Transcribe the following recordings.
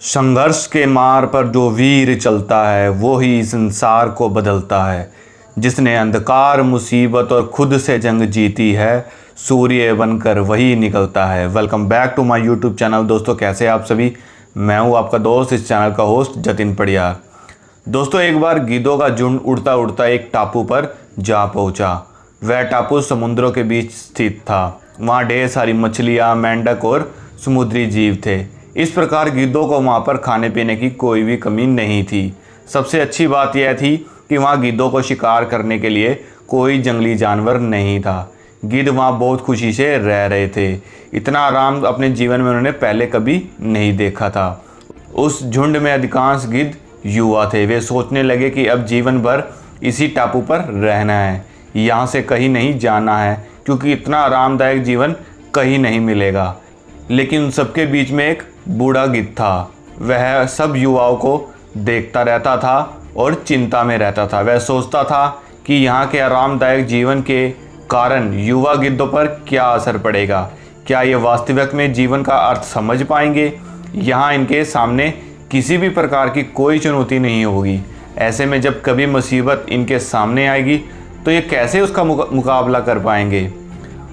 संघर्ष के मार्ग पर जो वीर चलता है वो ही संसार को बदलता है। जिसने अंधकार, मुसीबत और खुद से जंग जीती है, सूर्य बनकर वही निकलता है। Welcome back to my YouTube channel. दोस्तों, कैसे आप सभी? मैं हूं आपका दोस्त, इस चैनल का होस्ट जतिन पड़ियार। दोस्तों, एक बार गिद्धों का झुंड उड़ता उड़ता एक टापू पर जा पहुंचा। वह टापू समुद्रों के बीच स्थित था। वहाँ ढेर सारी मछलियाँ, मेंढक और समुद्री जीव थे। इस प्रकार गिद्धों को वहाँ पर खाने पीने की कोई भी कमी नहीं थी। सबसे अच्छी बात यह थी कि वहाँ गिद्धों को शिकार करने के लिए कोई जंगली जानवर नहीं था। गिद्ध वहाँ बहुत खुशी से रह रहे थे। इतना आराम अपने जीवन में उन्होंने पहले कभी नहीं देखा था। उस झुंड में अधिकांश गिद्ध युवा थे। वे सोचने लगे कि अब जीवन भर इसी टापू पर रहना है, यहाँ से कहीं नहीं जाना है, क्योंकि इतना आरामदायक जीवन कहीं नहीं मिलेगा। लेकिन उन सबके बीच में एक बूढ़ा गिद्ध था। वह सब युवाओं को देखता रहता था और चिंता में रहता था। वह सोचता था कि यहाँ के आरामदायक जीवन के कारण युवा गिद्धों पर क्या असर पड़ेगा। क्या ये वास्तविक में जीवन का अर्थ समझ पाएंगे? यहाँ इनके सामने किसी भी प्रकार की कोई चुनौती नहीं होगी। ऐसे में जब कभी मुसीबत इनके सामने आएगी तो ये कैसे उसका मुकाबला कर पाएंगे?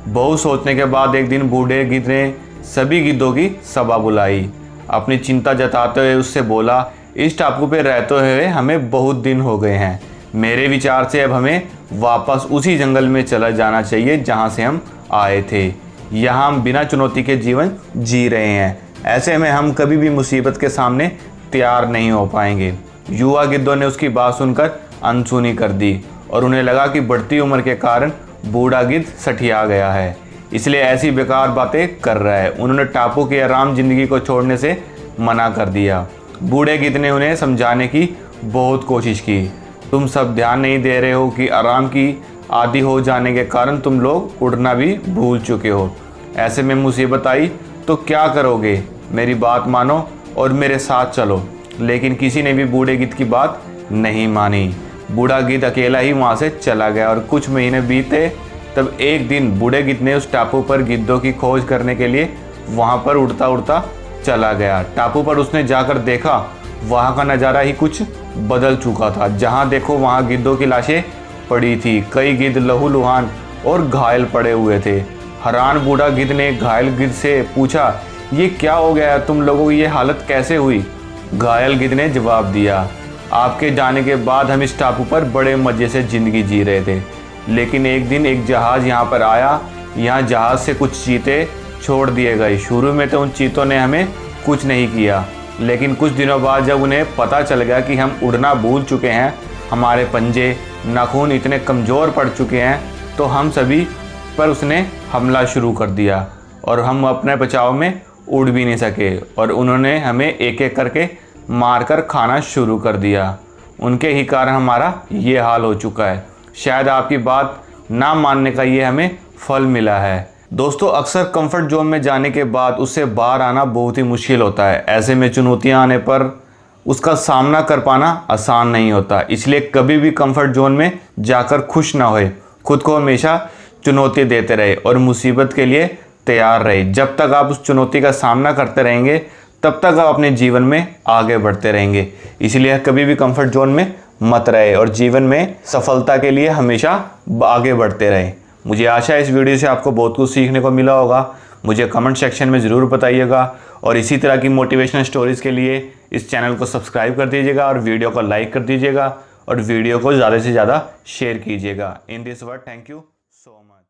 बहुत सोचने के बाद एक दिन बूढ़े गिद्ध ने सभी गिद्धों की सभा बुलाई। अपनी चिंता जताते हुए उससे बोला, इस टापू पे रहते हुए हमें बहुत दिन हो गए हैं। मेरे विचार से अब हमें वापस उसी जंगल में चला जाना चाहिए जहाँ से हम आए थे। यहाँ हम बिना चुनौती के जीवन जी रहे हैं। ऐसे में हम कभी भी मुसीबत के सामने तैयार नहीं हो पाएंगे। युवा गिद्धों ने उसकी बात सुनकर अनसुनी कर दी और उन्हें लगा कि बढ़ती उम्र के कारण बूढ़ा गिद्ध सठिया गया है, इसलिए ऐसी बेकार बातें कर रहा है। उन्होंने टापू की आराम जिंदगी को छोड़ने से मना कर दिया। बूढ़े गिद्ध ने उन्हें समझाने की बहुत कोशिश की। तुम सब ध्यान नहीं दे रहे हो कि आराम की आदी हो जाने के कारण तुम लोग उड़ना भी भूल चुके हो। ऐसे में मुसीबत आई तो क्या करोगे? मेरी बात मानो और मेरे साथ चलो। लेकिन किसी ने भी बूढ़े गिद्ध की बात नहीं मानी। बूढ़ा गिद्ध अकेला ही वहाँ से चला गया और कुछ महीने बीते। तब एक दिन बूढ़े गिद्ध ने उस टापू पर गिद्धों की खोज करने के लिए वहाँ पर उड़ता उड़ता चला गया। टापू पर उसने जाकर देखा, वहाँ का नज़ारा ही कुछ बदल चुका था। जहाँ देखो वहाँ गिद्धों की लाशें पड़ी थी। कई गिद्ध लहूलुहान और घायल पड़े हुए थे। हैरान बूढ़ा गिद्ध ने घायल गिद्ध से पूछा, ये क्या हो गया? तुम लोगों की ये हालत कैसे हुई? घायल गिद्ध ने जवाब दिया, आपके जाने के बाद हम इस टापू पर बड़े मज़े से ज़िंदगी जी रहे थे, लेकिन एक दिन एक जहाज़ यहाँ पर आया। यहाँ जहाज़ से कुछ चीते छोड़ दिए गए। शुरू में तो उन चीतों ने हमें कुछ नहीं किया, लेकिन कुछ दिनों बाद जब उन्हें पता चल गया कि हम उड़ना भूल चुके हैं, हमारे पंजे नाखून इतने कमज़ोर पड़ चुके हैं, तो हम सभी पर उसने हमला शुरू कर दिया और हम अपने बचाव में उड़ भी नहीं सके और उन्होंने हमें एक एक करके मारकर खाना शुरू कर दिया। उनके ही कारण हमारा ये हाल हो चुका है। शायद आपकी बात ना मानने का ये हमें फल मिला है। दोस्तों, अक्सर कंफर्ट जोन में जाने के बाद उससे बाहर आना बहुत ही मुश्किल होता है। ऐसे में चुनौतियां आने पर उसका सामना कर पाना आसान नहीं होता। इसलिए कभी भी कंफर्ट जोन में जाकर खुश ना होए। खुद को हमेशा चुनौती देते रहे और मुसीबत के लिए तैयार रहे। जब तक आप उस चुनौती का सामना करते रहेंगे तब तक आप अपने जीवन में आगे बढ़ते रहेंगे। इसलिए कभी भी कंफर्ट जोन में मत रहे और जीवन में सफलता के लिए हमेशा आगे बढ़ते रहें। मुझे आशा है इस वीडियो से आपको बहुत कुछ सीखने को मिला होगा। मुझे कमेंट सेक्शन में ज़रूर बताइएगा और इसी तरह की मोटिवेशनल स्टोरीज़ के लिए इस चैनल को सब्सक्राइब कर दीजिएगा और वीडियो को लाइक कर दीजिएगा और वीडियो को ज़्यादा से ज़्यादा शेयर कीजिएगा। In this word, thank you so much.